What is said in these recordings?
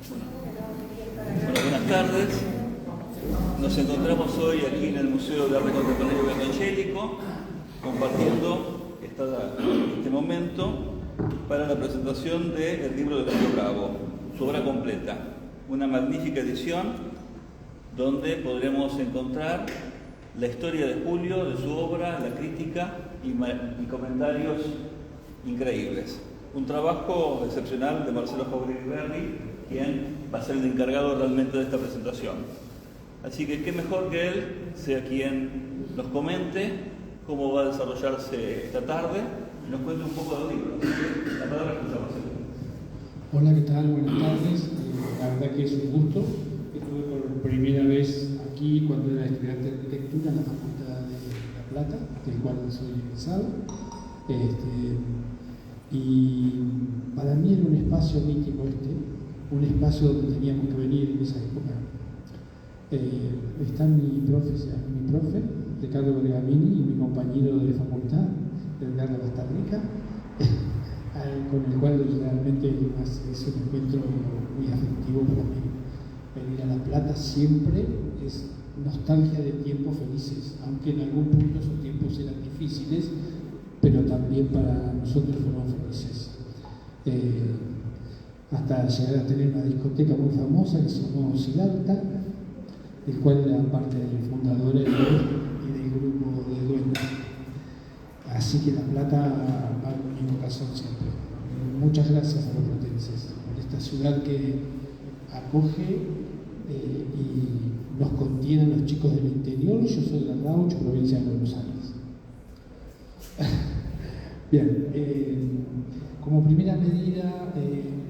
Bueno, buenas tardes. Nos encontramos hoy aquí en el Museo de Arte Contemporáneo Evangélico, compartiendo este momento para la presentación del libro de Julio Bravo, su obra completa, una magnífica edición donde podremos encontrar la historia de Julio, de su obra, la crítica y comentarios increíbles. Un trabajo excepcional de Marcelo Jauregui, quien va a ser el encargado realmente de esta presentación. Así que qué mejor que él sea quien nos comente cómo va a desarrollarse esta tarde y nos cuente un poco del libro. La palabra escucha Marcelo. Hola, ¿qué tal? Buenas tardes. La verdad que es un gusto. Estuve por primera vez aquí cuando era estudiante de arquitectura en la Facultad de La Plata, del cual soy egresado. Y para mí era un espacio mítico un espacio donde teníamos que venir en esa época. Está mi profe, Ricardo Bergamini, y mi compañero de facultad, Edgardo Bastarrica, con el cual realmente es un encuentro muy afectivo para mí. Venir a La Plata siempre es nostalgia de tiempos felices, aunque en algún punto esos tiempos eran difíciles, pero también para nosotros fueron felices. Hasta llegar a tener una discoteca muy famosa que se llamó Siddhartha, del cual era parte del fundador y del grupo de dueños. Así que La Plata va en mi corazón siempre. Muchas gracias a los platenses por esta ciudad que acoge y nos contiene a los chicos del interior. Yo soy de Rauch, provincia de Buenos Aires. Bien, como primera medida, el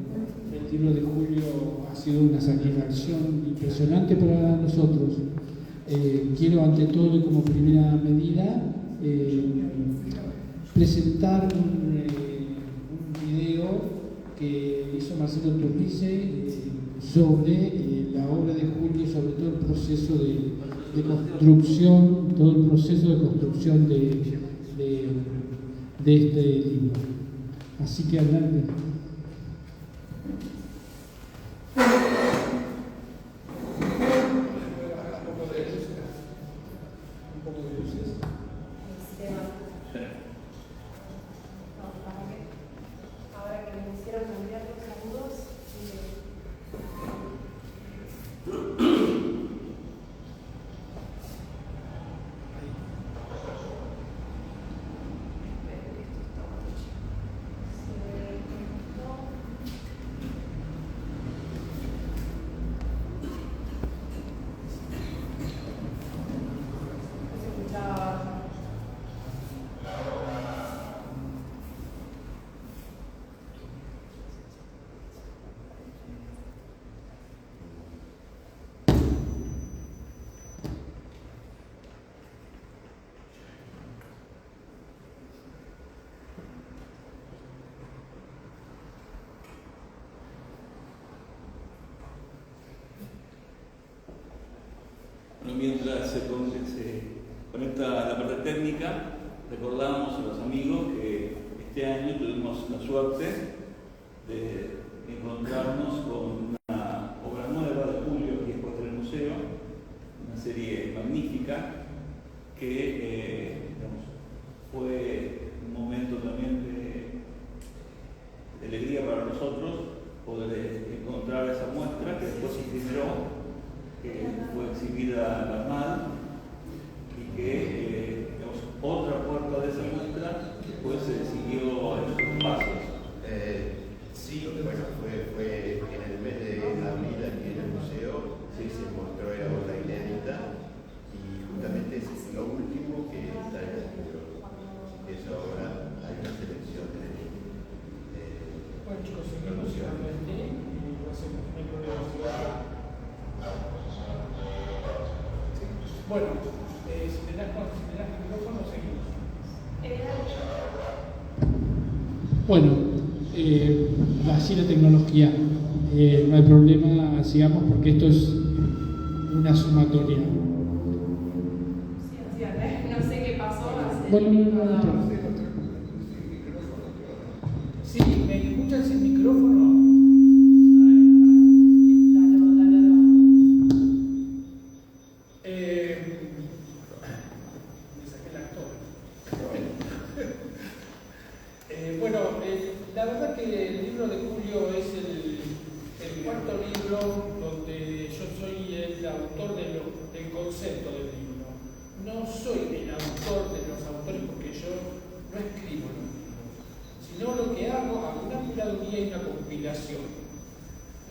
libro de Julio ha sido una satisfacción impresionante para nosotros. Quiero ante todo y como primera medida presentar un video que hizo Marcelo Turrice sobre la obra de Julio, sobre todo el proceso de construcción, todo el proceso de construcción de este libro. Así que adelante. Bueno, mientras se conecta la parte técnica, recordamos a los amigos que este año tuvimos la suerte de encontrarnos con una obra nueva de Julio aquí expuesta en el museo, una serie magnífica que fue un momento también de alegría para nosotros poder encontrar esa muestra que después se imprimió, que fue exhibida en la ARMAD y que otra puerta de esa muestra después se siguió en otros pasos. Sí, bueno, fue en el mes de abril aquí en el museo, sí, se mostró la obra inédita y justamente es lo último que está en el libro. Es ahora hay una selección de bueno, chicos, seguimos igualmente y lo hacemos, no hay problema. Bueno, si me das el micrófono, seguimos. Bueno, así la tecnología. No hay problema, sigamos porque esto es una sumatoria. No sé qué pasó. Bueno, no. Sí, ¿me escuchan sin micrófono?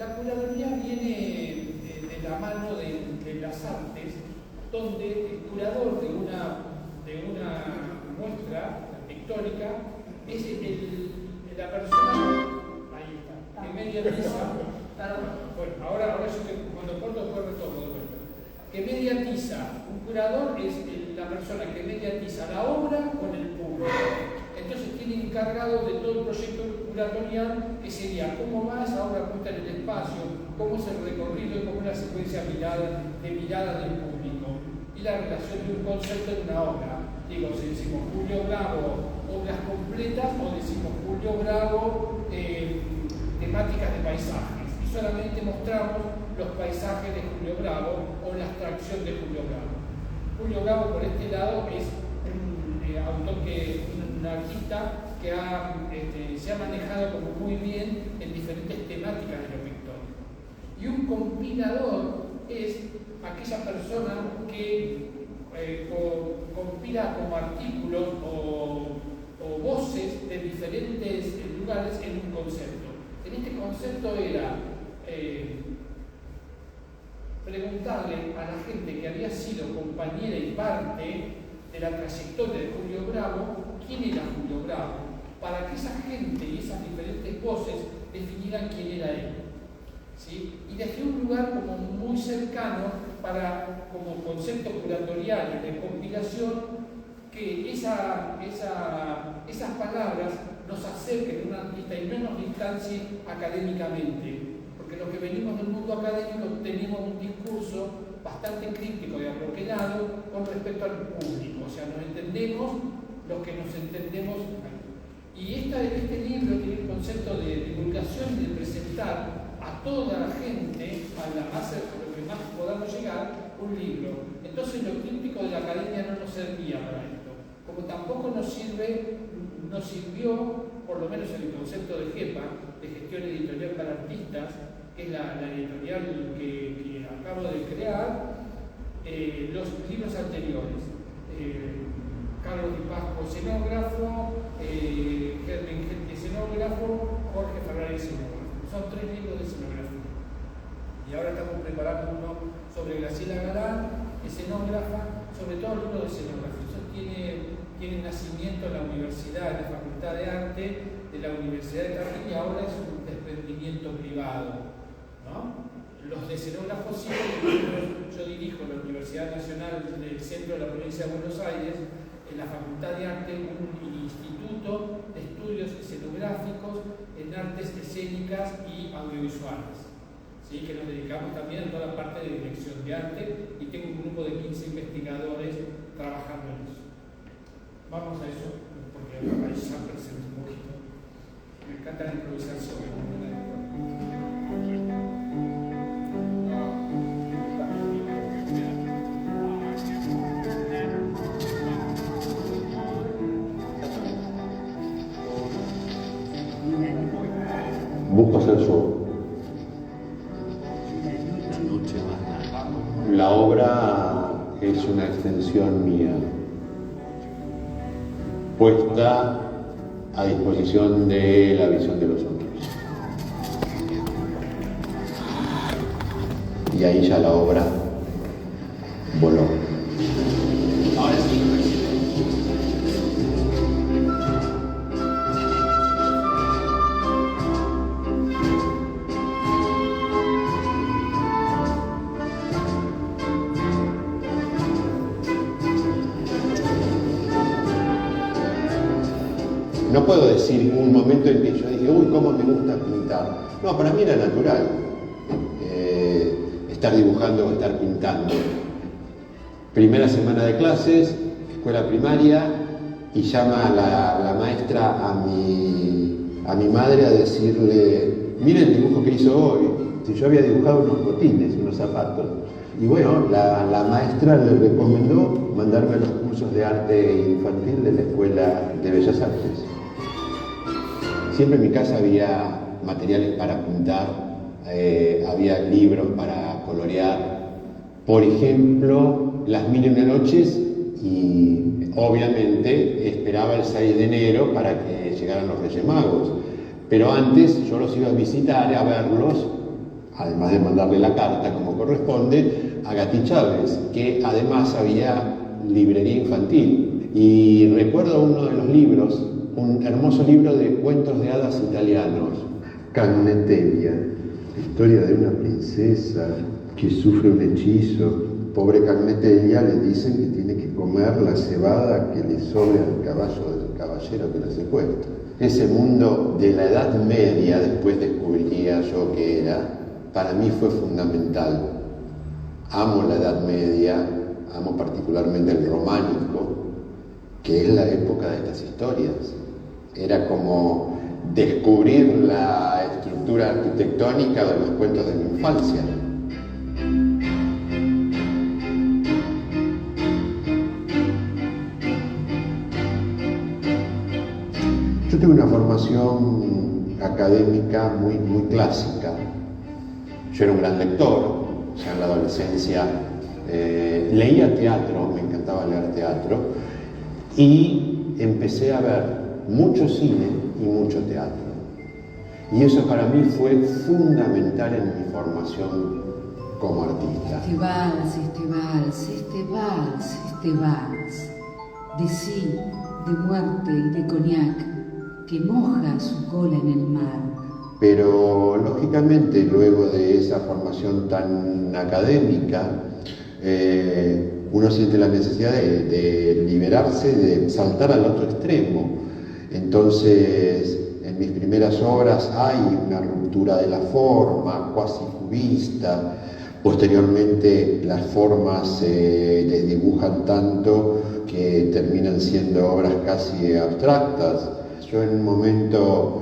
La curaduría viene de la mano de las artes, donde el curador de una muestra pictórica es la persona, ahí está, que mediatiza. Bueno, ahora yo cuando corto después retomo de vuelta. Que mediatiza, un curador es la persona que mediatiza la obra con el público. Entonces tiene encargado de todo el proyecto curatorial, que sería cómo va esa obra puesta en el espacio, cómo es el recorrido y cómo es la secuencia de mirada del público y la relación de un concepto en una obra. Digo, si decimos Julio Bravo, obras completas, o decimos Julio Bravo, temáticas de paisajes. Y solamente mostramos los paisajes de Julio Bravo o la abstracción de Julio Bravo. Julio Bravo, por este lado, es un artista que se ha manejado como muy bien en diferentes temáticas de lo pictórico. Y un compilador es aquella persona que compila como artículos o voces de diferentes lugares en un concepto. En este concepto era preguntarle a la gente que había sido compañera y parte de la trayectoria de Julio Bravo, quién era Julio Bravo, para que esa gente y esas diferentes voces definieran quién era él. ¿Sí? Y desde un lugar como muy cercano como concepto curatorial y de compilación, que esas palabras nos acerquen a un artista y no nos distancien académicamente, porque los que venimos del mundo académico tenemos un discurso bastante crítico y abroquelado con respecto al público, o sea, nos entendemos los que nos entendemos. Y este libro tiene el concepto de divulgación y de presentar a toda la gente, a lo que más podamos llegar, un libro. Entonces lo crítico de la academia no nos servía para esto, como tampoco nos sirvió, por lo menos en el concepto de GEPA, de Gestión Editorial para Artistas, que es la editorial que acabo de crear, los libros anteriores. Carlos Di Pasco, escenógrafo, Germán Gente, escenógrafo, Jorge Ferrari, escenógrafo. Son 3 libros de escenografía. Y ahora estamos preparando uno sobre Graciela Galán, escenógrafa, sobre todo el libro de escenografía. Eso tiene nacimiento en la universidad, en la Facultad de Arte de la Universidad de Carrillo, y ahora es un desprendimiento privado, ¿no? Los de escenógrafos sí, yo dirijo la Universidad Nacional del Centro de la Provincia de Buenos Aires, en la Facultad de Arte, un instituto de estudios escenográficos en artes escénicas y audiovisuales, ¿sí? Que nos dedicamos también a toda la parte de dirección de arte, y tengo un grupo de 15 investigadores trabajando en eso. Vamos a eso, porque ahí ya presento un poquito. Me encanta la improvisación. Busco hacer yo. La obra es una extensión mía, puesta a disposición de la visión de los otros. Y ahí ya la obra voló. Ahora sí. No puedo decir un momento en que yo dije, uy, cómo me gusta pintar. No, para mí era natural estar dibujando o estar pintando. Primera semana de clases, escuela primaria, y llama la maestra a mi madre a decirle, mire el dibujo que hizo hoy. Si yo había dibujado unos botines, unos zapatos. Y bueno, la maestra le recomendó mandarme a los cursos de arte infantil de la Escuela de Bellas Artes. Siempre en mi casa había materiales para pintar, había libros para colorear. Por ejemplo, Las Mil y Una Noches, y obviamente esperaba el 6 de enero para que llegaran los Reyes Magos. Pero antes yo los iba a visitar, a verlos, además de mandarle la carta como corresponde, a Gatti Chávez, que además había librería infantil. Y recuerdo uno de los libros, un hermoso libro de cuentos de hadas italianos, Cagnetelia, historia de una princesa que sufre un hechizo. Pobre Cagnetelia, le dicen que tiene que comer la cebada que le sobre al caballo del caballero que la secuestra. Ese mundo de la Edad Media, después descubriría yo que era, para mí fue fundamental. Amo la Edad Media, amo particularmente el románico, que es la época de estas historias. Era como descubrir la estructura arquitectónica de los cuentos de mi infancia. Yo tuve una formación académica muy clásica. Yo era un gran lector, ya en la adolescencia leía teatro, me encantaba leer teatro, y empecé a ver mucho cine y mucho teatro. Y eso para mí fue fundamental en mi formación como artista. Este vals, este vals, este vals, este vals, de sí, de muerte y de coñac, que moja su cola en el mar. Pero lógicamente luego de esa formación tan académica, uno siente la necesidad de liberarse, de saltar al otro extremo. Entonces, en mis primeras obras hay una ruptura de la forma, cuasi cubista. Posteriormente las formas se desdibujan tanto que terminan siendo obras casi abstractas. Yo en un momento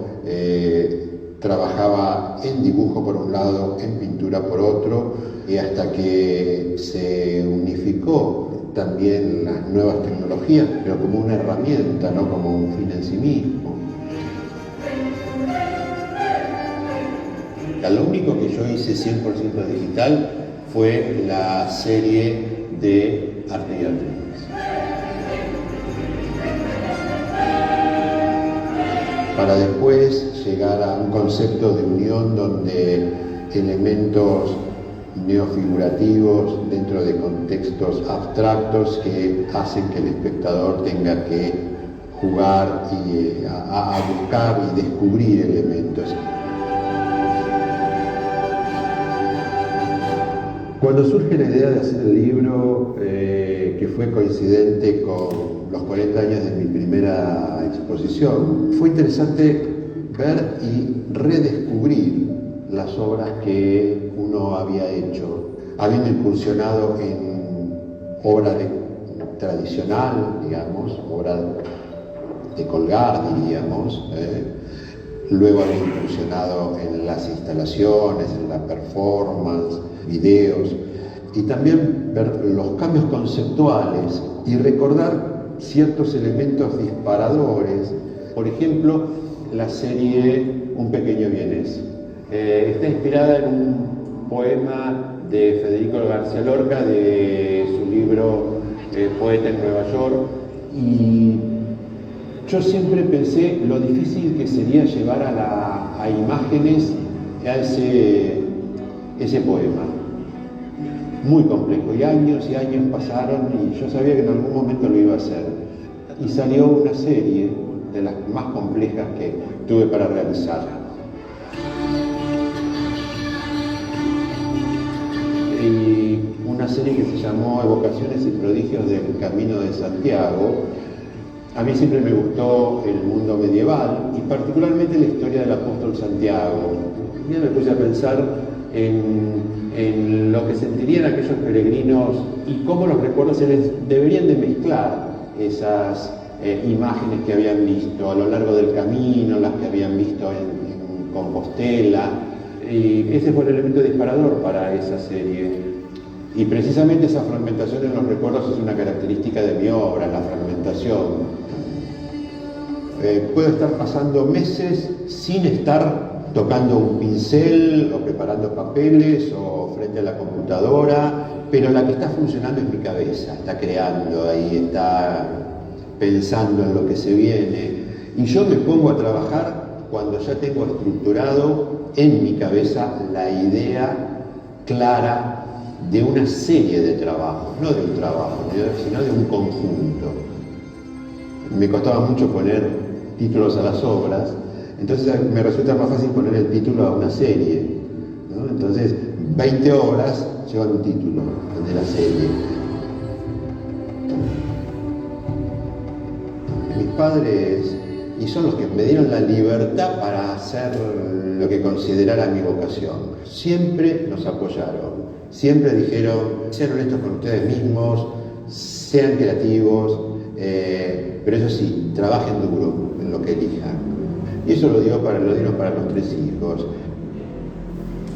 trabajaba en dibujo por un lado, en pintura por otro, y hasta que se unificó también las nuevas tecnologías, pero como una herramienta, no como un fin en sí mismo. Lo único que yo hice 100% digital fue la serie de Arte y Artes. Para después llegar a un concepto de unión donde elementos neofigurativos dentro de contextos abstractos que hacen que el espectador tenga que jugar y a buscar y descubrir elementos. Cuando surge la idea de hacer el libro, que fue coincidente con los 40 años de mi primera exposición, fue interesante ver y redescubrir las obras que uno había hecho, habiendo incursionado en obra tradicional, digamos, obra de colgar, diríamos, luego haber incursionado en las instalaciones, en la performance, videos, y también ver los cambios conceptuales y recordar ciertos elementos disparadores. Por ejemplo, la serie Un pequeño vienés. Está inspirada en un poema de Federico García Lorca, de su libro Poeta en Nueva York, y yo siempre pensé lo difícil que sería llevar a imágenes a ese poema. Muy complejo, y años pasaron y yo sabía que en algún momento lo iba a hacer. Y salió una serie de las más complejas que tuve para realizar. Y una serie que se llamó Evocaciones y Prodigios del Camino de Santiago. A mí siempre me gustó el mundo medieval y particularmente la historia del apóstol Santiago. Un día me puse a pensar en lo que sentirían aquellos peregrinos y cómo los recuerdos se les deberían de mezclar esas imágenes que habían visto a lo largo del camino, las que habían visto en Compostela, y ese fue el elemento disparador para esa serie. Y precisamente esa fragmentación en los recuerdos es una característica de mi obra, la fragmentación. Puedo estar pasando meses sin estar tocando un pincel o preparando papeles o frente a la computadora, pero la que está funcionando es mi cabeza, está creando ahí, está pensando en lo que se viene. Y yo me pongo a trabajar cuando ya tengo estructurado en mi cabeza la idea clara de una serie de trabajos, no de un trabajo, sino de un conjunto. Me costaba mucho poner títulos a las obras, entonces me resulta más fácil poner el título a una serie, ¿no? Entonces 20 obras llevan un título de la serie. Mis padres, y son los que me dieron la libertad para hacer lo que considerara mi vocación, siempre nos apoyaron, siempre dijeron: sean honestos con ustedes mismos, sean creativos, pero eso sí, trabajen duro en lo que elijan. Y eso lo dieron para los 3 hijos.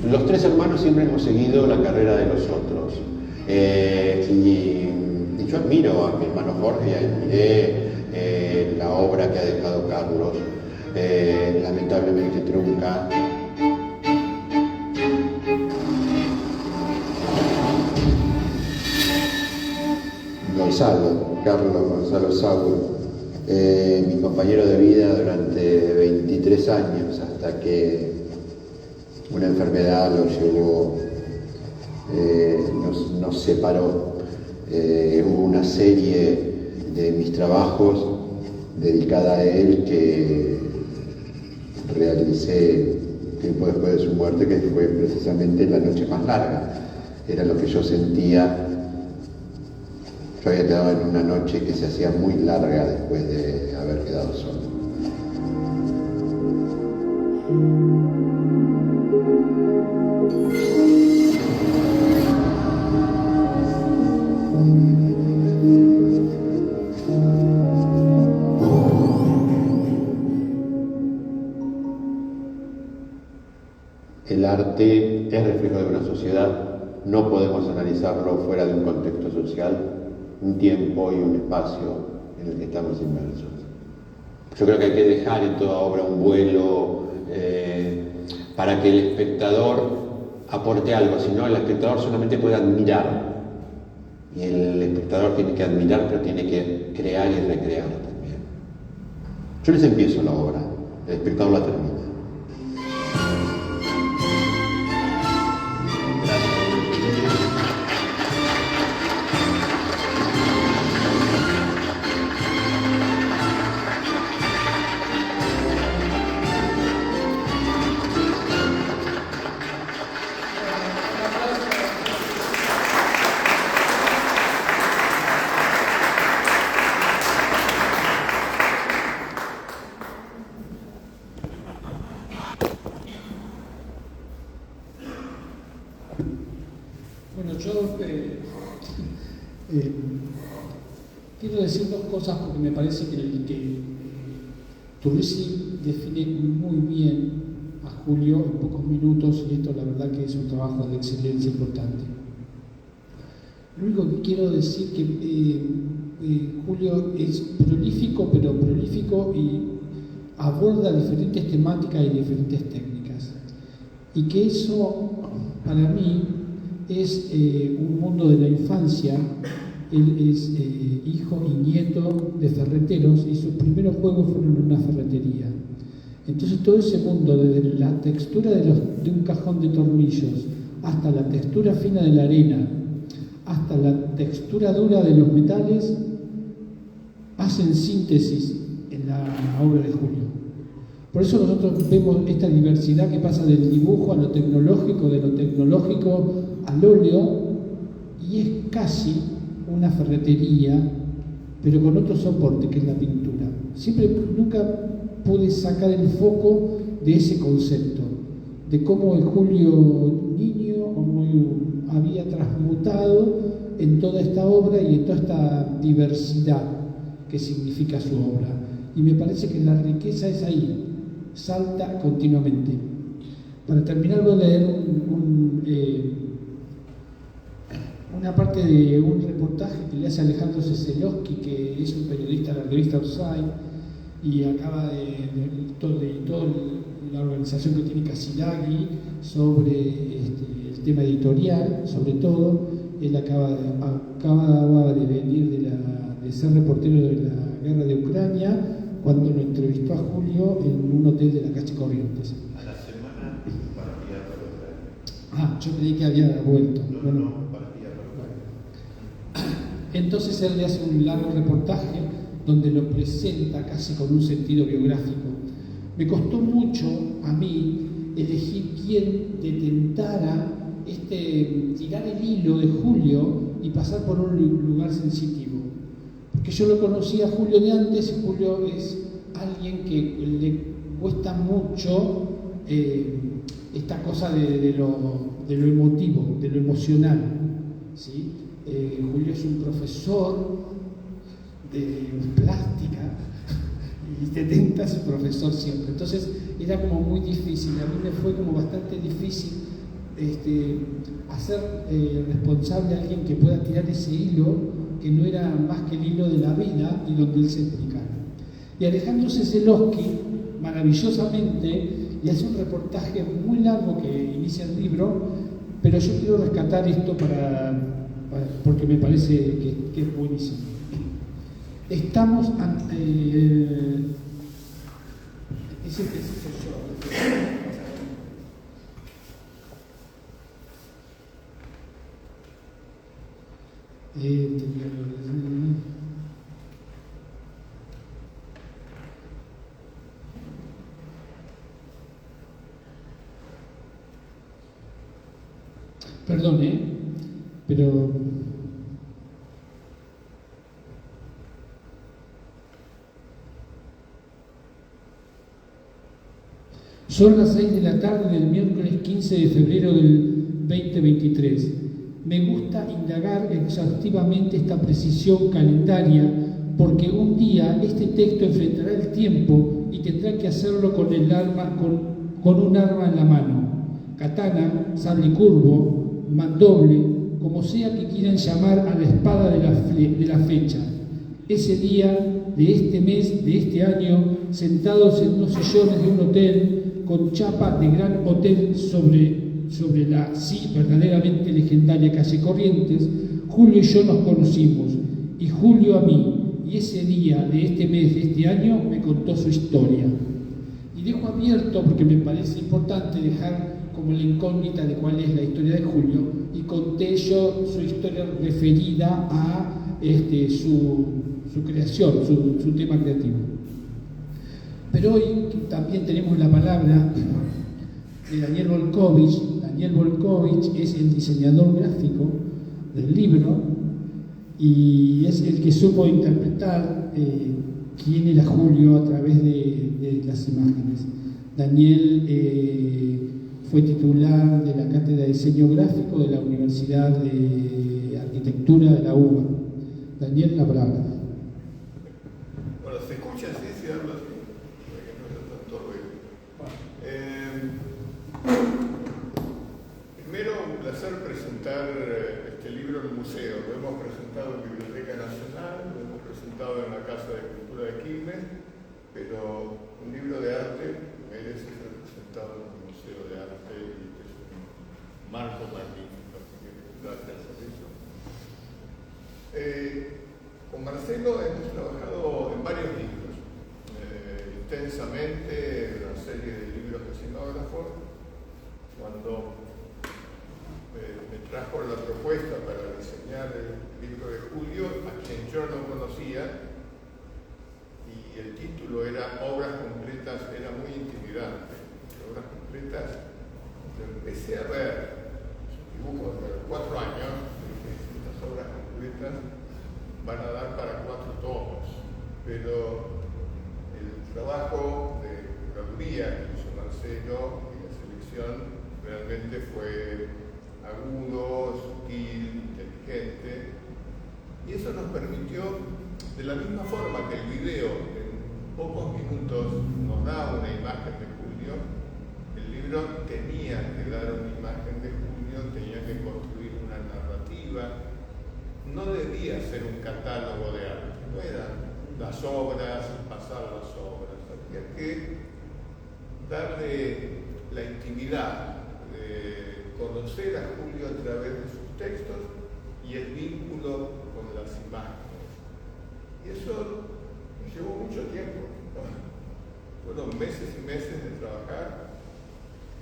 Los 3 hermanos siempre hemos seguido la carrera de los otros. Y yo admiro a mi hermano Jorge y admiré la obra que ha dejado Carlos, lamentablemente trunca. Carlos Gonzalo Sauro, mi compañero de vida durante 23 años, hasta que una enfermedad lo llevó, nos separó. Hubo una serie de mis trabajos dedicada a él que realicé tiempo después de su muerte, que fue precisamente La noche más larga. Era lo que yo sentía. Yo había quedado en una noche que se hacía muy larga después de haber quedado solo. El arte es reflejo de una sociedad, no podemos analizarlo fuera de un contexto social, un tiempo y un espacio en el que estamos inmersos. Yo creo que hay que dejar en toda obra un vuelo para que el espectador aporte algo, si no el espectador solamente puede admirar, y el espectador tiene que admirar, pero tiene que crear y recrear también. Yo les empiezo la obra, el espectador la termina. Bueno, yo quiero decir 2 cosas porque me parece que Turrisi define muy bien a Julio en pocos minutos, y esto la verdad que es un trabajo de excelencia importante. Lo único que quiero decir que Julio es prolífico, pero prolífico y aborda diferentes temáticas y diferentes técnicas. Y que eso, para mí, es un mundo de la infancia. Él es hijo y nieto de ferreteros y sus primeros juegos fueron en una ferretería. Entonces todo ese mundo, desde la textura de un cajón de tornillos hasta la textura fina de la arena, hasta la textura dura de los metales, hacen síntesis en la obra de Julio. Por eso nosotros vemos esta diversidad que pasa del dibujo a lo tecnológico, de lo tecnológico al óleo, y es casi una ferretería, pero con otro soporte que es la pintura. Nunca pude sacar el foco de ese concepto, de cómo el Julio niño había transmutado en toda esta obra y en toda esta diversidad que significa su obra. Y me parece que la riqueza es ahí, salta continuamente. Para terminar voy a leer una parte de un reportaje que le hace Alejandro Ceselowski, que es un periodista de la revista Outside, y acaba de toda la organización que tiene Casilagui sobre el tema editorial, sobre todo. Él acaba de venir de ser reportero de la guerra de Ucrania, cuando lo entrevistó a Julio en un hotel de la calle Corrientes. A la semana semana partía para otra. Ah, yo creí que había vuelto. No, partía para otra. Entonces él le hace un largo reportaje donde lo presenta casi con un sentido biográfico. Me costó mucho a mí elegir quién detentara tirar el hilo de Julio y pasar por un lugar sensitivo. Porque yo lo conocía a Julio de antes y Julio es alguien que le cuesta mucho esta cosa de lo emotivo, de lo emocional, ¿sí? Julio es un profesor de plástica y detenta a su profesor siempre. Entonces era como muy difícil, a mí me fue como bastante difícil hacer responsable a alguien que pueda tirar ese hilo, que no era más que el hilo de la vida y donde él se explicara. Y Alejandro Ceselowski, maravillosamente, le hace un reportaje muy largo que inicia el libro, pero yo quiero rescatar esto porque me parece que es buenísimo. Estamos ante... ese soy yo. Perdón, pero son las 6 de la tarde del miércoles 15 de febrero del 2023. Me gusta indagar exhaustivamente esta precisión calendaria porque un día este texto enfrentará el tiempo y tendrá que hacerlo con un arma en la mano. Katana, sable curvo, mandoble, como sea que quieran llamar a la espada de la fecha. Ese día, de este mes, de este año, sentados en unos sillones de un hotel, con chapa de gran hotel sobre la, sí, verdaderamente legendaria calle Corrientes, Julio y yo nos conocimos, y Julio a mí, y ese día de este mes, de este año, me contó su historia. Y dejo abierto, porque me parece importante dejar como la incógnita de cuál es la historia de Julio, y conté yo su historia referida a su creación, su tema creativo. Pero hoy también tenemos la palabra de Daniel Volkovich. Daniel Volkovich es el diseñador gráfico del libro y es el que supo interpretar quién era Julio a través de las imágenes. Daniel fue titular de la Cátedra de Diseño Gráfico de la Universidad de Arquitectura de la UBA. Daniel, la palabra. Bueno, se escucha así, se habla así, para que no haya tanto ruido. Primero, un placer presentar este libro en el museo. Lo hemos presentado en la Biblioteca Nacional, lo hemos presentado en la Casa de Cultura de Quilmes, pero un libro de arte merece ser presentado en el Museo de Arte y este es un marco magnífico, así que gracias por eso. Con Marcelo hemos trabajado en varios libros, intensamente una serie de libros de escenógrafos. Cuando me trajo la propuesta para diseñar el libro de Julio, a quien yo no conocía, y el título era Obras Completas, era muy intimidante. Obras Completas, yo empecé a ver dibujos de 4 años, dije, estas obras completas van a dar para 4 tomos, pero el trabajo de curaduría que hizo Marcelo y la selección realmente fue agudo, sutil, inteligente, y eso nos permitió, de la misma forma que el video en pocos minutos nos da una imagen de Julio, el libro tenía que dar una imagen de Julio, tenía que construir una narrativa, no debía ser un catálogo de arte, no eran las obras, pasar las obras, había que darle la intimidad de conocer a Julio a través de sus textos y el vínculo con las imágenes. Y eso llevó mucho tiempo, ¿no? Fueron meses y meses de trabajar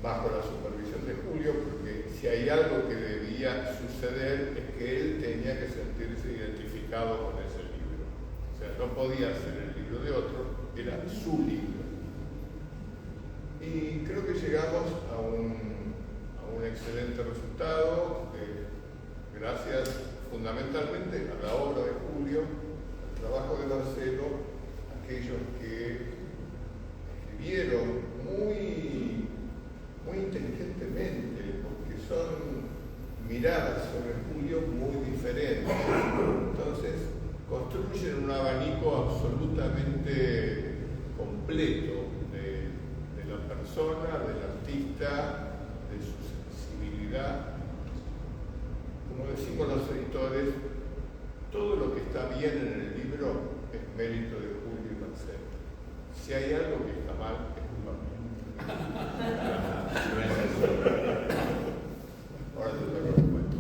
bajo la supervisión de Julio, porque si hay algo que debía suceder es que él tenía que sentirse identificado con ese libro. O sea, no podía ser el libro de otro, era su libro. Y creo que llegamos a un excelente resultado, gracias fundamentalmente a la obra de Julio, al trabajo de Marcelo, aquellos que escribieron muy inteligentemente, porque son miradas sobre Julio muy diferentes. Entonces, construyen un abanico absolutamente completo de la persona, del artista, de su sensibilidad. Como decimos los editores, todo lo que está bien en el libro es mérito de Julio y Marcelo. Si hay algo que está mal, es culpa mía. Ahora te toca el cuento.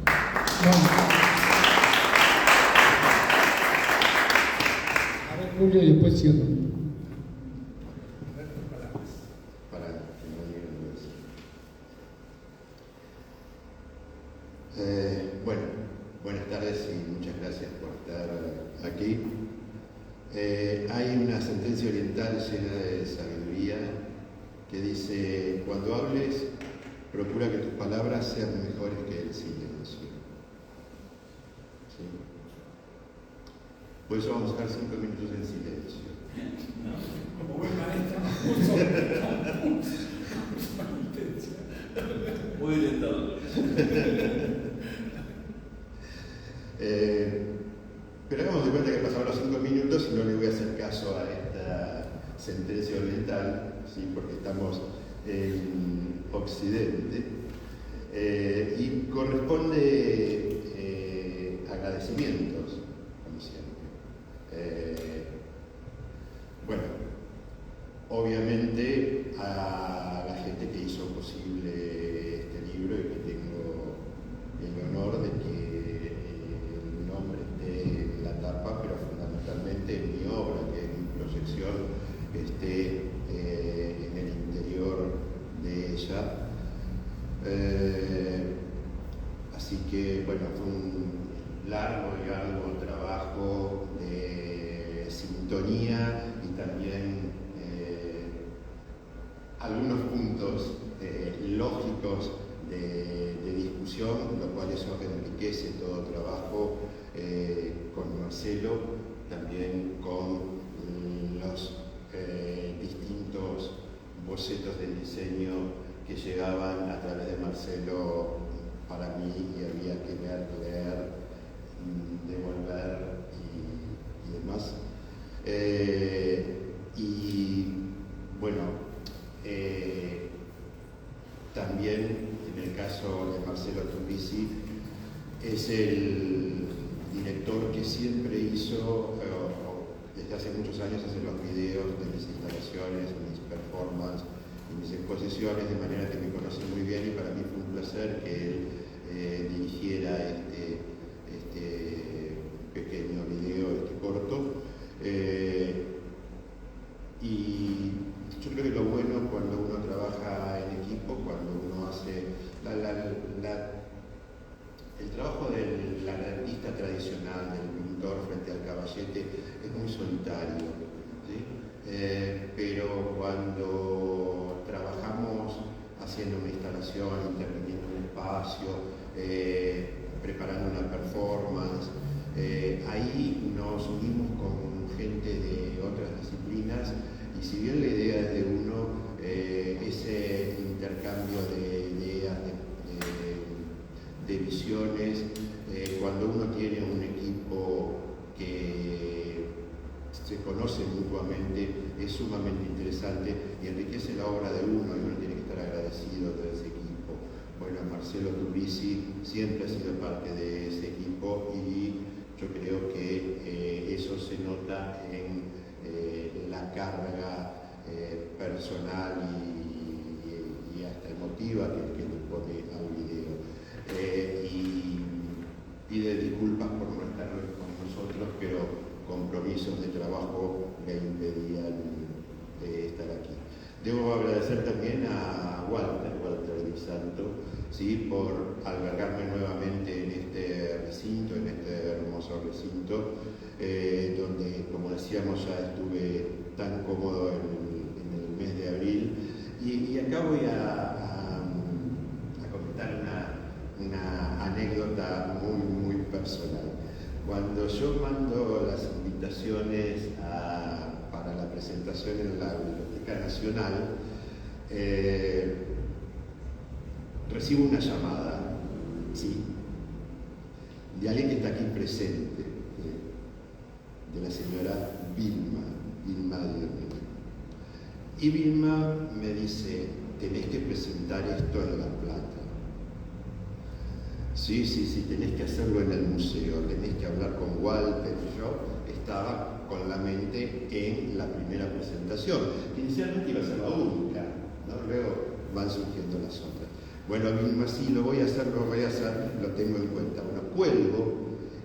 A ver, Julio, y después cierro. Para que no digan eso. Bueno, buenas tardes y muchas gracias por estar aquí. Hay una sentencia oriental llena de sabiduría que dice: cuando hables, procura que tus palabras sean mejores que el silencio. ¿Sí? Por eso vamos a dejar 5 minutos en silencio. Como buen maestro, Muy orientado. Pero hagamos de cuenta que pasaron los 5 minutos y no le voy a hacer caso a esta sentencia oriental, ¿sí? Porque estamos en Occidente. Y corresponde agradecimientos, como siempre. Bueno, obviamente a la gente que hizo posible este libro y que tengo el honor de que el nombre esté en la tapa, pero fundamentalmente en mi obra, que en mi proyección esté en el interior de ella. Así que, bueno, fue un largo y arduo trabajo de sintonía y también algunos puntos lógicos de discusión, lo cual eso enriquece todo trabajo con Marcelo, también con los distintos bocetos de diseño que llegaban a través de Marcelo para mí y había que ver, leer, devolver y demás. Y bueno, también en el caso de Marcelo Turrisi es el director que siempre hizo, desde hace muchos años, hace los videos de mis instalaciones, mis performances y mis exposiciones, de manera que me conoce muy bien y para mí fue un placer que él dirigiera este pequeño video, este corto. Y yo creo que lo bueno cuando uno trabaja en equipo, cuando uno hace el trabajo del artista tradicional, del pintor frente al caballete, es muy solitario, ¿sí? Pero cuando trabajamos haciendo una instalación, interviniendo en un espacio, preparando una performance, ahí nos unimos con gente de otras disciplinas y si bien la idea es de uno, ese intercambio de ideas, de visiones, cuando uno tiene un equipo que se conoce mutuamente, es sumamente interesante y enriquece la obra de uno y uno tiene que estar agradecido de ese equipo. Bueno, Marcelo Turrisi siempre ha sido parte de ese equipo y yo creo que eso se nota en la carga personal y hasta emotiva que le pone al video. Y pide disculpas por no estar con nosotros, pero compromisos de trabajo le impedían estar aquí. Debo agradecer también a Walter Santo, ¿sí? Por albergarme nuevamente en este recinto, en este hermoso recinto, donde, como decíamos, ya estuve tan cómodo en el mes de abril. Y acá voy a comentar una anécdota muy personal. Cuando yo mando las invitaciones para la presentación en la Biblioteca Nacional, recibo una llamada, ¿sí?, de alguien que está aquí presente, de la señora Vilma Diermen. Y Vilma me dice: tenés que presentar esto en La Plata. Sí, tenés que hacerlo en el museo, tenés que hablar con Walter. Y yo estaba con la mente en la primera presentación, que inicialmente iba a ser la única, ¿no? Luego van surgiendo las otras. Bueno, Vilma, sí, lo voy a hacer, lo tengo en cuenta. Bueno, cuelgo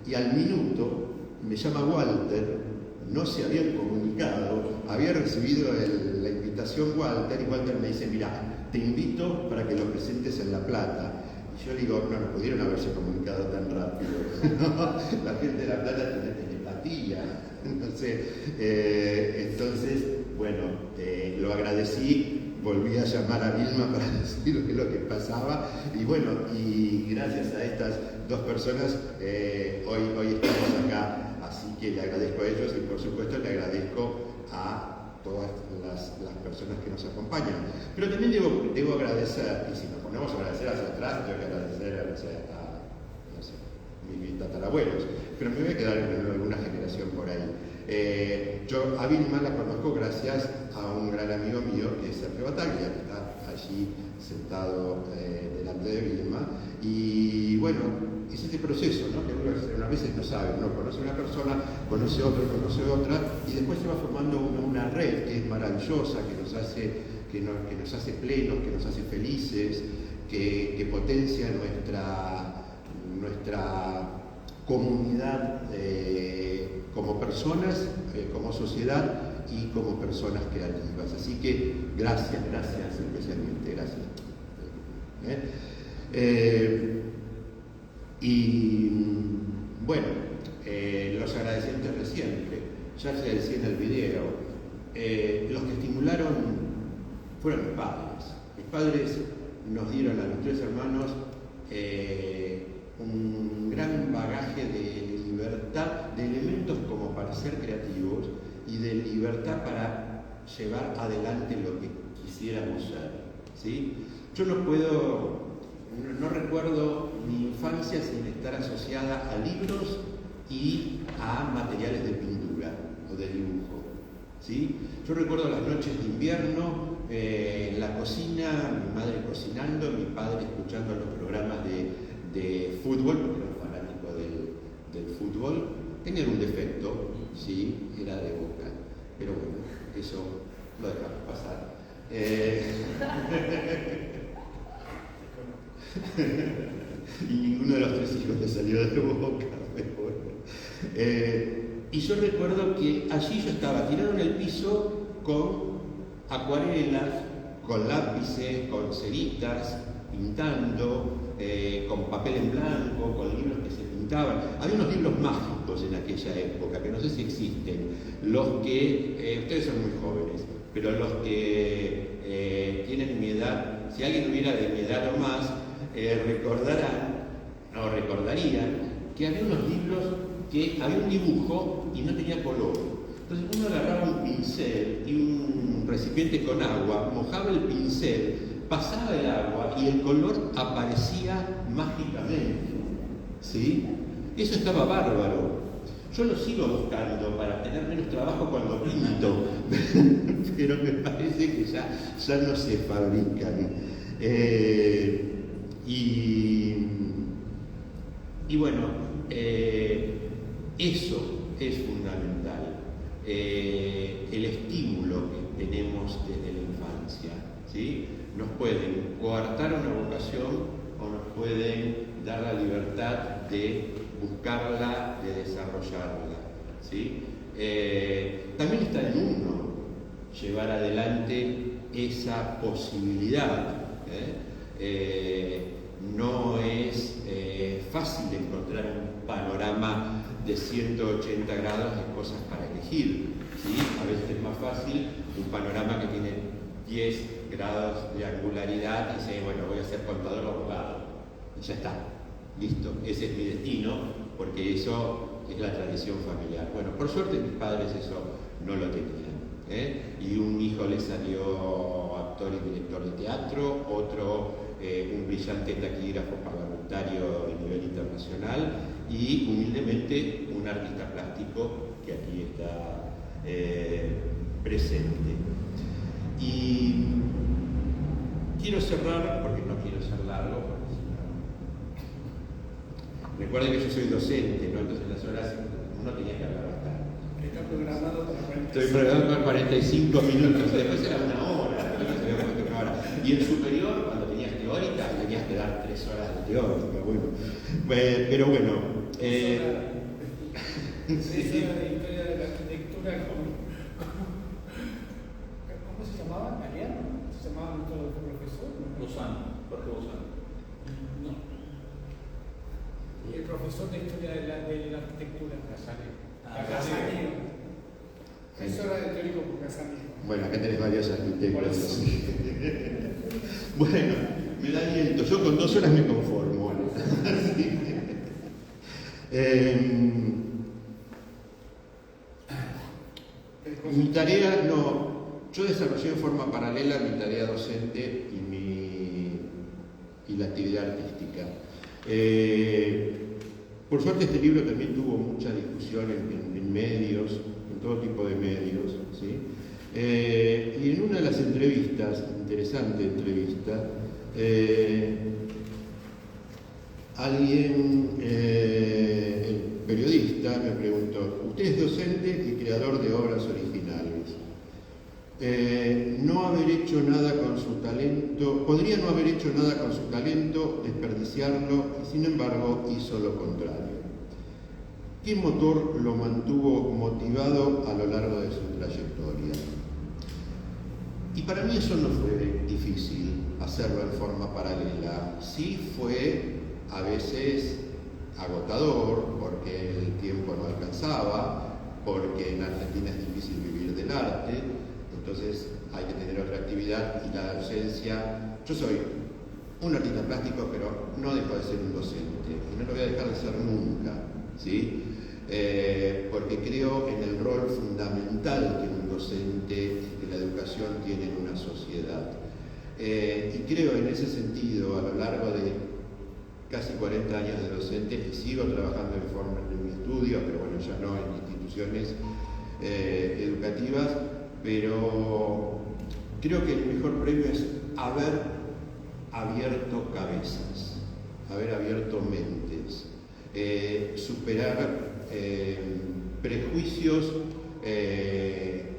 y al minuto me llama Walter, no se habían comunicado, había recibido la invitación Walter, y Walter me dice: mirá, te invito para que lo presentes en La Plata. Y yo le digo: no pudieron haberse comunicado tan rápido. La gente de La Plata tiene telepatía. Entonces, bueno, lo agradecí, volví a llamar a Vilma para decirle lo que pasaba, y bueno, y gracias a estas dos personas hoy estamos acá. Así que le agradezco a ellos y por supuesto le agradezco a todas las personas que nos acompañan. Pero también debo agradecer, y si nos ponemos a agradecer hacia atrás, tengo que agradecer a no sé, mis tatarabuelos, pero me voy a quedar en alguna generación por ahí. Yo a Vilma la conozco gracias a un gran amigo mío, que es Sergio Bataglia, que está allí sentado delante de Vilma. Y bueno, es este proceso, ¿no?, que uno a veces no sabe, uno conoce a una persona, conoce otra, y después se va formando una red que es maravillosa, que nos hace plenos, que nos hace felices, que potencia nuestra comunidad como personas, como sociedad y como personas creativas. Así que gracias, especialmente gracias. Y bueno, los agradecientes de siempre, ya se decía en el video, los que estimularon fueron mis padres. Mis padres nos dieron a los tres hermanos un gran bagaje de libertad, de elementos como para ser creativos y de libertad para llevar adelante lo que quisiéramos ser, ¿sí? Yo no recuerdo mi infancia sin estar asociada a libros y a materiales de pintura o de dibujo, ¿sí? Yo recuerdo las noches de invierno en la cocina, mi madre cocinando, mi padre escuchando los programas de fútbol, porque era un fanático del fútbol. Tenía un defecto, sí, era de Boca, pero bueno, eso lo dejamos pasar. Y ninguno de los tres hijos le salió de Boca, pero bueno. Y yo recuerdo que allí yo estaba tirado en el piso con acuarelas, con lápices, con ceritas, pintando, con papel en blanco, con libros que se pintaban. Había unos libros mágicos en aquella época, que no sé si existen, los que, ustedes son muy jóvenes, pero los que tienen mi edad, si alguien hubiera de mi edad o más, recordarían que había unos libros que había un dibujo y no tenía color. Entonces uno agarraba un pincel y un recipiente con agua, mojaba el pincel, pasaba el agua y el color aparecía mágicamente, ¿sí? Eso estaba bárbaro. Yo lo sigo buscando para tener menos trabajo cuando pinto, pero me parece que ya no se fabrican. Y bueno, eso es fundamental, el estímulo que tenemos desde la infancia, ¿sí? Nos pueden coartar una vocación o nos pueden dar la libertad de buscarla, de desarrollarla, ¿sí? También está en uno llevar adelante esa posibilidad, no es fácil encontrar un panorama de 180 grados de cosas para elegir, ¿sí? A veces es más fácil un panorama que tiene 10 grados de angularidad y dice, bueno, voy a ser contador o abogado, y ya está, listo, ese es mi destino, porque eso es la tradición familiar. Bueno, por suerte mis padres eso no lo tenían, y un hijo le salió actor y director de teatro, otro un brillante taquígrafo parlamentario de nivel internacional y humildemente un artista plástico que aquí está presente. Y quiero cerrar, porque no quiero ser largo, porque si no... Recuerden que yo soy docente, ¿no? Entonces las horas uno tenía que hablar bastante. Está programado para 45. Estoy programado para 45 minutos, después era una hora, y en superior, cuando tenías teórica, tenías que dar 3 horas de teórica, bueno. Pero bueno. 3 horas de historia de la arquitectura, ¿cómo se llamaba? ¿Galeano? ¿Se llamaba nuestro profesor? Lozano, Jorge Lozano. No. El profesor de historia de la arquitectura. Casaneo. 3 horas de teórico por Casaneo. Bueno, acá tenés varios arquitectos. Bueno, me da aliento. Yo con 2 horas me conformo. Mi tarea, yo desarrollé en forma paralela mi tarea docente y la actividad artística. Por suerte este libro también tuvo mucha discusión en medios, en todo tipo de medios, ¿sí? Y en una de las entrevistas, interesante entrevista, alguien, el periodista, me preguntó: usted es docente y creador de obras originales. No haber hecho nada con su talento, podría no haber hecho nada con su talento, desperdiciarlo, y sin embargo hizo lo contrario. ¿Qué motor lo mantuvo motivado a lo largo de su trayectoria? Y para mí eso no fue difícil hacerlo en forma paralela. Sí fue a veces agotador, porque el tiempo no alcanzaba, porque en Argentina es difícil vivir del arte, entonces hay que tener otra actividad, y la docencia... Yo soy un artista plástico, pero no dejo de ser un docente, y no lo voy a dejar de ser nunca, ¿sí? Porque creo en el rol fundamental que un docente, que la educación tiene en una sociedad. Y creo en ese sentido, a lo largo de casi 40 años de docente, y sigo trabajando en forma en mi estudio, pero bueno, ya no en instituciones educativas, pero creo que el mejor premio es haber abierto cabezas, haber abierto mentes, superar prejuicios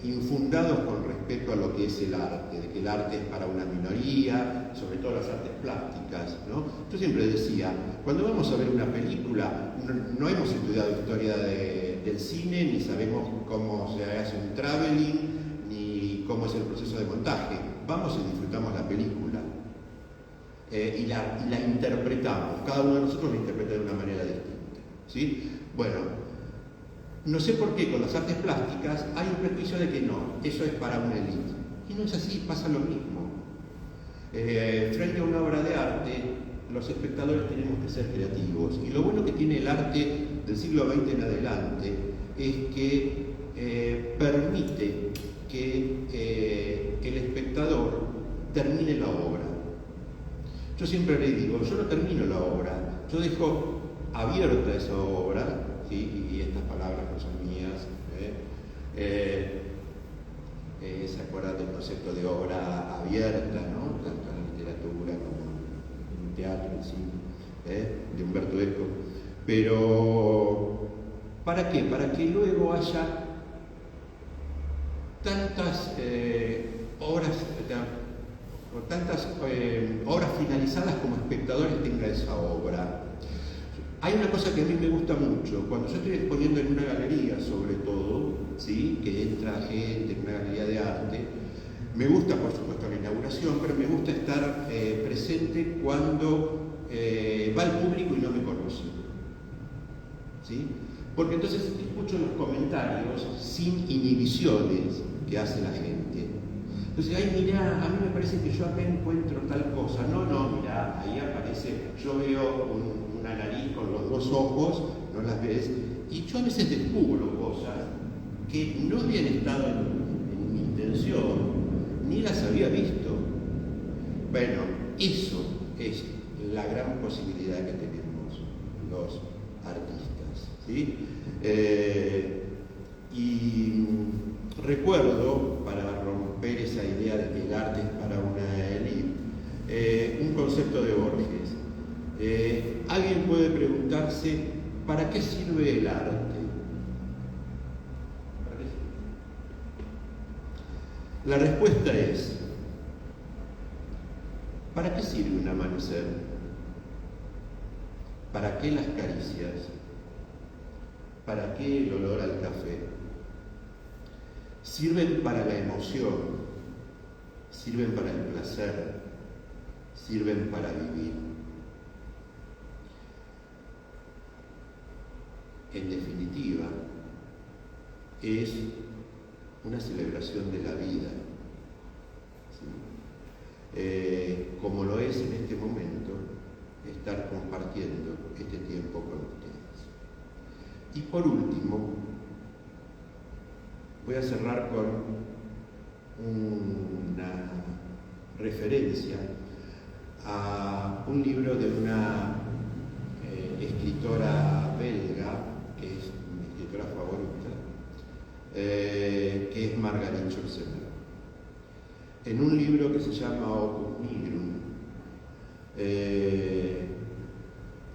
infundados con respecto a lo que es el arte, de que el arte es para una minoría, sobre todo las artes plásticas, ¿no? Yo siempre decía, cuando vamos a ver una película, no hemos estudiado historia del cine, ni sabemos cómo se hace un traveling, ni cómo es el proceso de montaje. Vamos y disfrutamos la película. Y la interpretamos, cada uno de nosotros la interpreta de una manera distinta, ¿sí? Bueno, no sé por qué con las artes plásticas hay un prejuicio de que no, eso es para una élite. Y no es así, pasa lo mismo. Frente a una obra de arte, los espectadores tenemos que ser creativos. Y lo bueno que tiene el arte del siglo XX en adelante es que permite que el espectador termine la obra. Yo siempre le digo, yo no termino la obra, yo dejo abierta esa obra, ¿sí? Y estas palabras no son mías, se acuerdan del concepto de obra abierta, ¿no? Tanto en la literatura como en el teatro, en el cine, de Humberto Eco. Pero, ¿para qué? Para que luego haya tantas obras finalizadas como espectadores tenga esa obra. Hay una cosa que a mí me gusta mucho, cuando yo estoy exponiendo en una galería sobre todo, ¿sí? Que entra gente en una galería de arte, Me gusta, por supuesto, la inauguración, pero me gusta estar presente cuando va el público y no me conoce. ¿Sí? Porque entonces escucho los comentarios sin inhibiciones que hace la gente. Entonces, ay, mirá, a mí me parece que yo acá encuentro tal cosa. No, mirá, ahí aparece, yo veo una nariz con los dos ojos, no las ves, y yo a veces descubro cosas que no habían estado en mi intención, ni las había visto. Bueno, eso es la gran posibilidad que tenemos los artistas, ¿sí? Y recuerdo, para romper esa idea de que el arte es para una élite, un concepto de Borges. Alguien puede preguntarse, ¿para qué sirve el arte? ¿Para qué sirve? La respuesta es, ¿para qué sirve un amanecer? ¿Para qué las caricias? ¿Para qué el olor al café? Sirven para la emoción, sirven para el placer, sirven para vivir. En definitiva, es una celebración de la vida, ¿sí? Como lo es en este momento estar compartiendo este tiempo con ustedes. Y por último, voy a cerrar con una referencia a un libro de una escritora belga, que es mi escritora favorita, que es Marguerite Yourcenar. En un libro que se llama Opus Nigrum,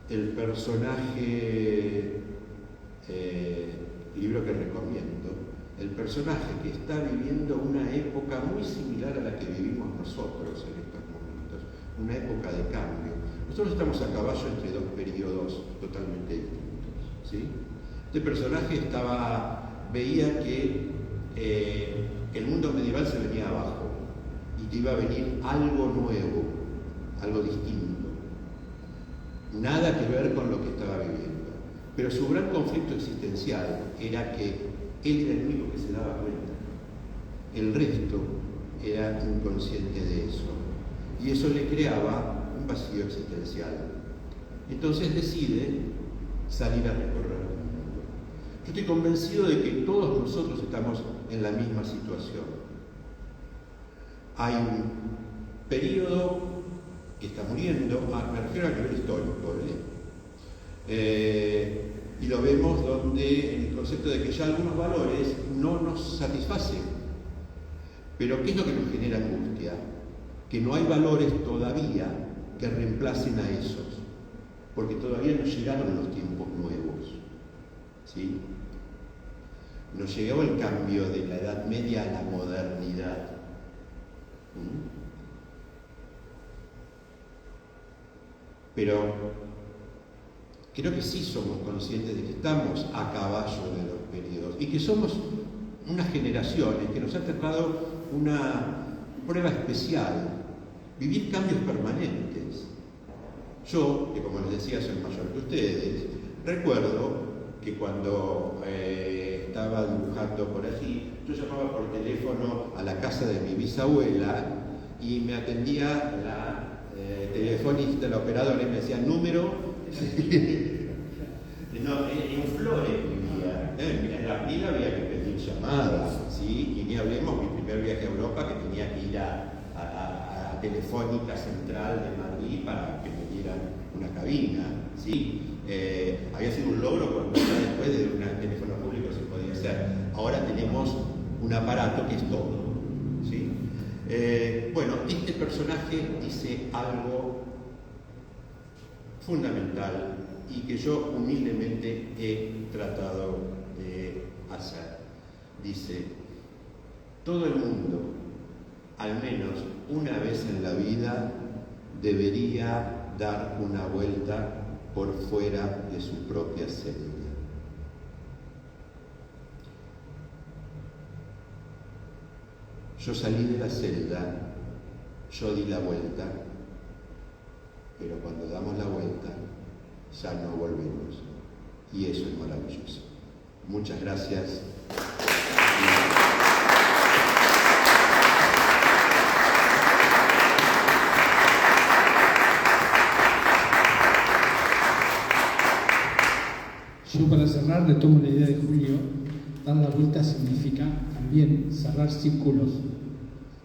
el personaje, libro que recomiendo, el personaje que está viviendo una época muy similar a la que vivimos nosotros en estos momentos, una época de cambio. Nosotros estamos a caballo entre dos periodos totalmente distintos, ¿sí? Este personaje veía que el mundo medieval se venía abajo y que iba a venir algo nuevo, algo distinto. Nada que ver con lo que estaba viviendo. Pero su gran conflicto existencial era que él era el único que se daba cuenta. El resto era inconsciente de eso. Y eso le creaba un vacío existencial. Entonces decide salir a recorrer el mundo. Yo estoy convencido de que todos nosotros estamos en la misma situación. Hay un periodo que está muriendo, me refiero a nivel histórico, y lo vemos donde en el concepto de que ya algunos valores no nos satisfacen. Pero ¿qué es lo que nos genera angustia? Que no hay valores todavía que reemplacen a esos, porque todavía no llegaron los tiempos nuevos, ¿sí? No llegó el cambio de la Edad Media a la modernidad. Pero creo que sí somos conscientes de que estamos a caballo de los periodos y que somos unas generaciones que nos ha tocado una prueba especial, vivir cambios permanentes. Yo, que como les decía soy mayor que ustedes, recuerdo que cuando estaba dibujando por allí, yo llamaba por teléfono a la casa de mi bisabuela y me atendía la telefonista, la operadora, y me decía número. No, en Flores vivía. En la pila había que pedir llamadas, ¿sí? Y ni hablemos mi primer viaje a Europa, que tenía que ir a Telefónica Central de Madrid para que me dieran una cabina, ¿sí? Había sido un logro cuando ya después de un teléfono público se podía hacer. Ahora tenemos un aparato que es todo, ¿sí? Bueno, este personaje dice algo fundamental y que yo humildemente he tratado de hacer. Dice, todo el mundo, al menos una vez en la vida, debería dar una vuelta por fuera de su propia celda. Yo salí de la celda, yo di la vuelta, pero cuando damos la vuelta ya no volvemos. Y eso es maravilloso. Muchas gracias. Yo, para cerrar, retomo la idea de Julio. Dar la vuelta significa también cerrar círculos,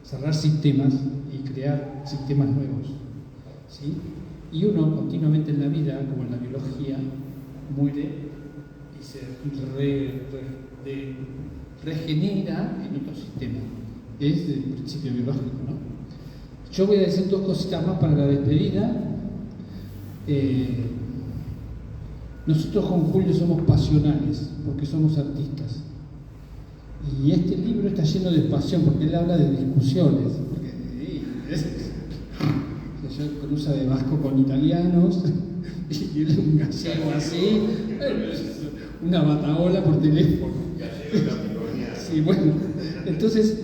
cerrar sistemas y crear sistemas nuevos, ¿sí? Y uno continuamente en la vida, como en la biología, muere y se regenera en otro sistema. Es el principio biológico, ¿no? Yo voy a decir dos cositas más para la despedida. Nosotros con Julio somos pasionales, porque somos artistas. Y este libro está lleno de pasión, porque él habla de discusiones. Yo cruza de vasco con italianos, y él un gallego así, una bataola por teléfono. Sí, bueno, entonces,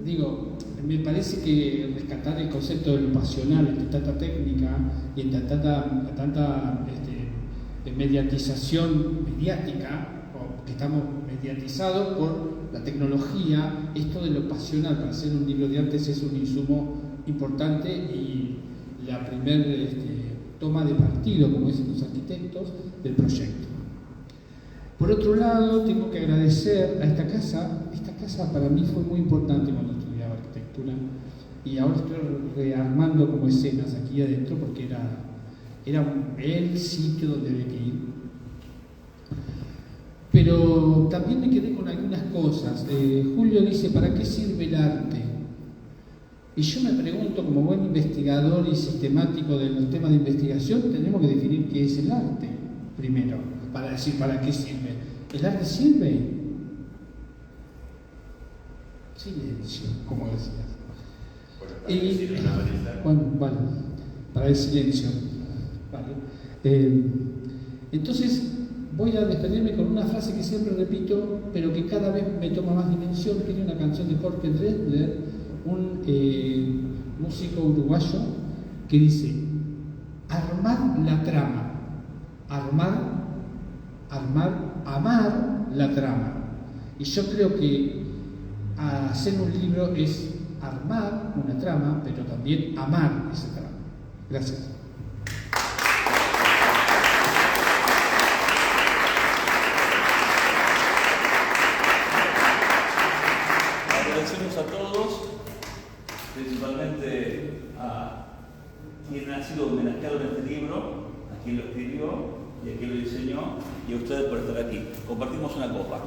digo, me parece que rescatar el concepto de lo pasional entre tanta técnica y entre tanta mediatización mediática, o que estamos mediatizados por la tecnología, esto de lo pasional para hacer un libro de artes es un insumo importante y la primera toma de partido, como dicen los arquitectos, del proyecto. Por otro lado, tengo que agradecer a esta casa. Esta casa para mí fue muy importante cuando estudiaba arquitectura y ahora estoy rearmando como escenas aquí adentro porque era el sitio donde había que ir. Pero también me quedé con algunas cosas. Julio dice, ¿para qué sirve el arte? Y yo me pregunto, como buen investigador y sistemático de los temas de investigación, tenemos que definir qué es el arte, primero, para decir para qué sirve. ¿El arte sirve? Silencio, como decías. Bueno, vale, para el silencio. Vale. Entonces, voy a despedirme con una frase que siempre repito, pero que cada vez me toma más dimensión, que es una canción de Jorge Drexler, un músico uruguayo, que dice: armar la trama, amar la trama. Y yo creo que hacer un libro es armar una trama, pero también amar esa trama. Gracias. Agradecemos a todos, principalmente a quien ha sido homenajeado en este libro, a quien lo escribió y a quien lo diseñó, y a ustedes por estar aquí. Compartimos una copa.